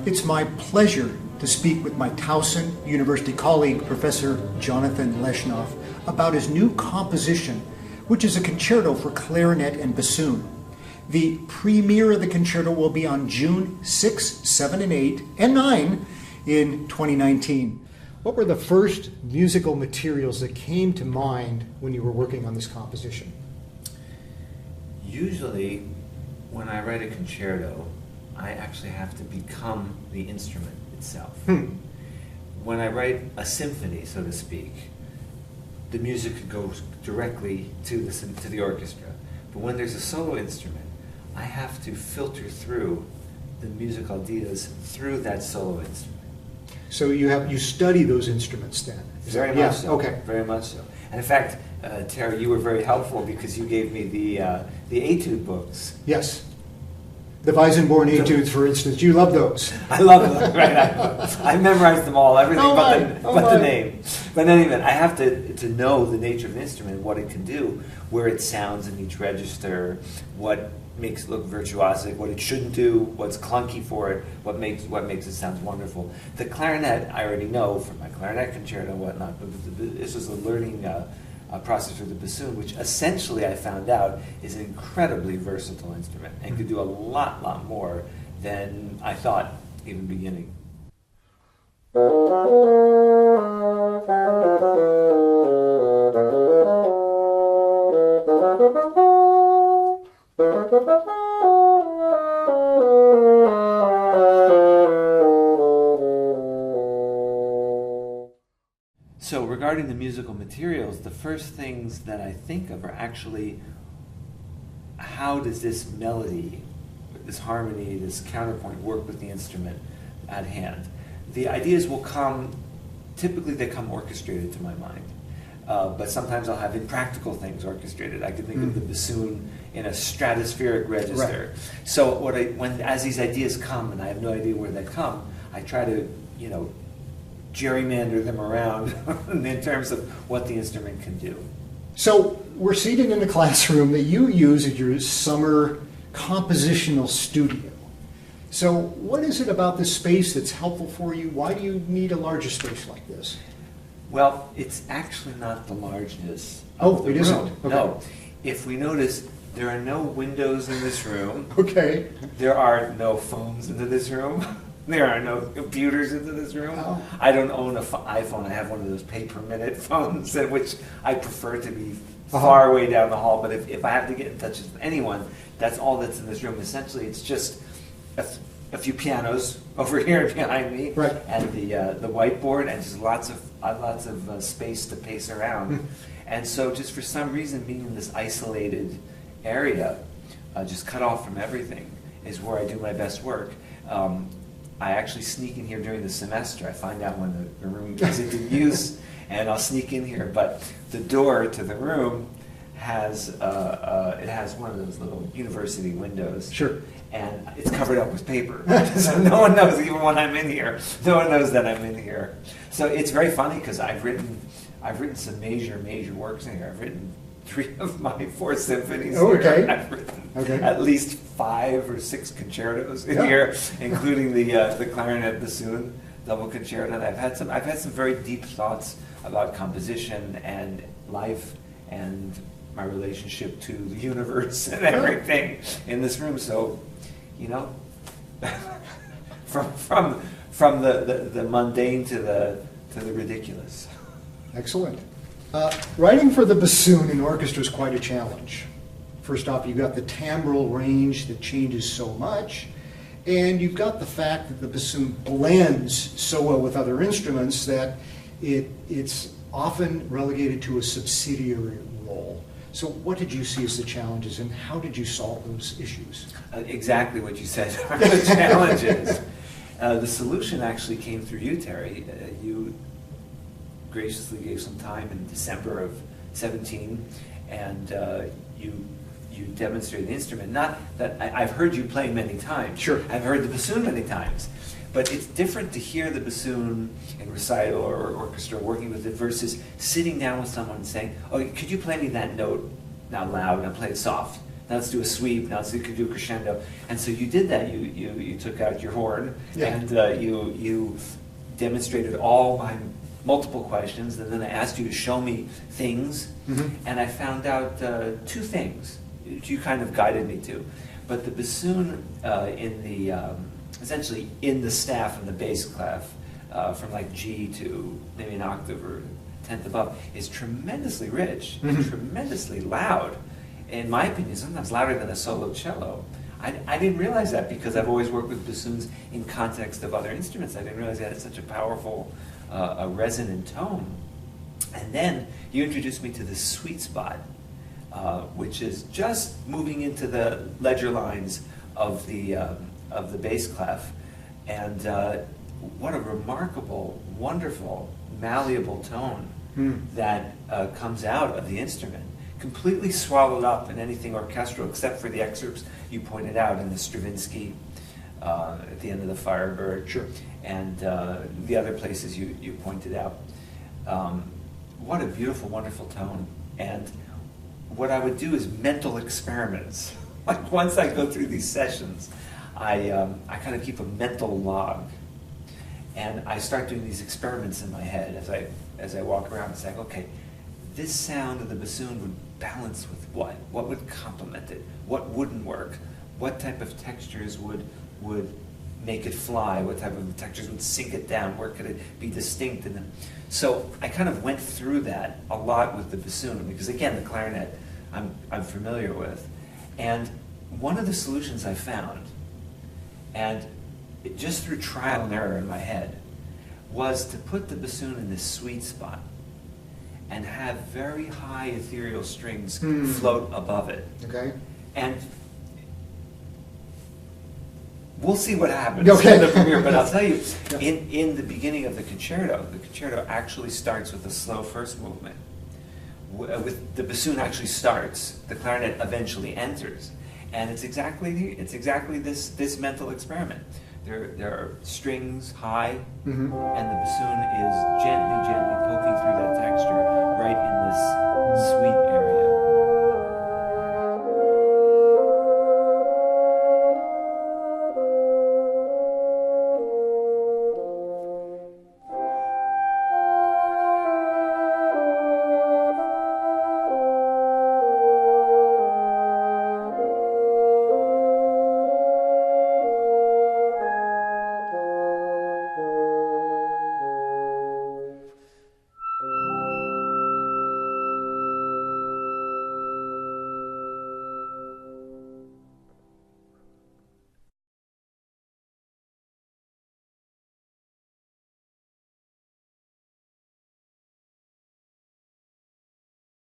It's my pleasure to speak with my Towson University colleague, Professor Jonathan Leshnoff, about his new composition, which is a concerto for clarinet and bassoon. The premiere of the concerto will be on June 6, 7, and 8, and 9 in 2019. What were the first musical materials that came to mind when you were working on this composition? Usually, when I write a concerto, I actually have to become the instrument itself. When I write a symphony, so to speak, the music goes directly to the orchestra. But when there's a solo instrument, I have to filter through the musical ideas through that solo instrument. So you study those instruments then? Very much so. Okay. Very much so. And in fact, Terry, you were very helpful because you gave me the etude books. Yes. The Weissenborn etudes, for instance. You love those. I love them. Right. I memorized them all, everything but the name. But in any event, I have to know the nature of the instrument, what it can do, where it sounds in each register, what makes it look virtuosic, what it shouldn't do, what's clunky for it, what makes it sound wonderful. The clarinet, I already know from my clarinet concerto and whatnot, but this was a learning process for the bassoon, which essentially I found out is an incredibly versatile instrument and could do a lot more than I thought even beginning. So regarding the musical materials, the first things that I think of are actually how does this melody, this harmony, this counterpoint work with the instrument at hand. The ideas will come, typically they come orchestrated to my mind. But sometimes I'll have impractical things orchestrated. I could think of the bassoon in a stratospheric register. Right. So as these ideas come, and I have no idea where they come, I try to, gerrymander them around in terms of what the instrument can do. So we're seated in a classroom that you use as your summer compositional studio. So what is it about this space that's helpful for you? Why do you need a larger space like this? Well, it's actually not the largeness of the room. Isn't? Okay. No. If we notice, there are no windows in this room. Okay. There are no phones into this room. There are no computers into this room. Oh. I don't own an iPhone. I have one of those pay-per-minute phones, which I prefer to be far away down the hall. But if I have to get in touch with anyone, that's all that's in this room. Essentially, it's just a few pianos over here behind me, right, and the whiteboard, and just lots of space to pace around. And so, just for some reason, being in this isolated area, just cut off from everything, is where I do my best work. I actually sneak in here during the semester. I find out when the room isn't in use, and I'll sneak in here. But the door to the room has it has one of those little university windows. Sure. And it's covered up with paper, so no one knows even when I'm in here. No one knows that I'm in here. So it's very funny because I've written some major works in here. I've written 3 of my 4 symphonies. Oh, okay. Here. I've written at least 5 or 6 concertos in here, including the clarinet bassoon double concerto. And I've had some very deep thoughts about composition and life and my relationship to the universe and everything in this room. So, from the mundane to the ridiculous. Excellent. Writing for the bassoon in orchestra is quite a challenge. First off, you've got the timbral range that changes so much, and you've got the fact that the bassoon blends so well with other instruments that it's often relegated to a subsidiary role. So what did you see as the challenges, and how did you solve those issues? Exactly what you said are the challenges. The solution actually came through you, Terry. You graciously gave some time in December of 17, and you demonstrated the instrument. Not that I've heard you play many times. Sure. I've heard the bassoon many times. But it's different to hear the bassoon in recital or orchestra working with it versus sitting down with someone and saying, "Oh, could you play me that note out loud and play it soft?" now let's do a sweep, now let's do a crescendo. And so you did that. You took out your horn, and you demonstrated all my multiple questions, and then I asked you to show me things, and I found out two things you kind of guided me to. But the bassoon in the essentially in the staff and the bass clef, from like G to maybe an octave or tenth above, is tremendously rich and tremendously loud. In my opinion, sometimes louder than a solo cello. I didn't realize that because I've always worked with bassoons in context of other instruments. I didn't realize they had such a powerful, a resonant tone. And then you introduced me to the sweet spot, which is just moving into the ledger lines of the bass clef. And what a remarkable, wonderful, malleable tone that comes out of the instrument. Completely swallowed up in anything orchestral, except for the excerpts you pointed out in the Stravinsky at the end of the Firebird, and the other places you pointed out. What a beautiful, wonderful tone. And what I would do is mental experiments. Like once I go through these sessions, I kind of keep a mental log, and I start doing these experiments in my head as I walk around and saying, okay, this sound of the bassoon would balance with what? What would complement it? What wouldn't work? What type of textures would make it fly? What type of textures would sink it down? Where could it be distinct? And then, so I kind of went through that a lot with the bassoon, because again, the clarinet I'm familiar with. And one of the solutions I found, and just through trial and error in my head, was to put the bassoon in this sweet spot and have very high ethereal strings float above it. Okay. And we'll see what happens in the premiere, but I'll tell you, in the beginning of the concerto actually starts with a slow first movement. With the bassoon actually starts, the clarinet eventually enters. And it's exactly this mental experiment. There are strings high, and the bassoon is gently poking through that texture right in this sweet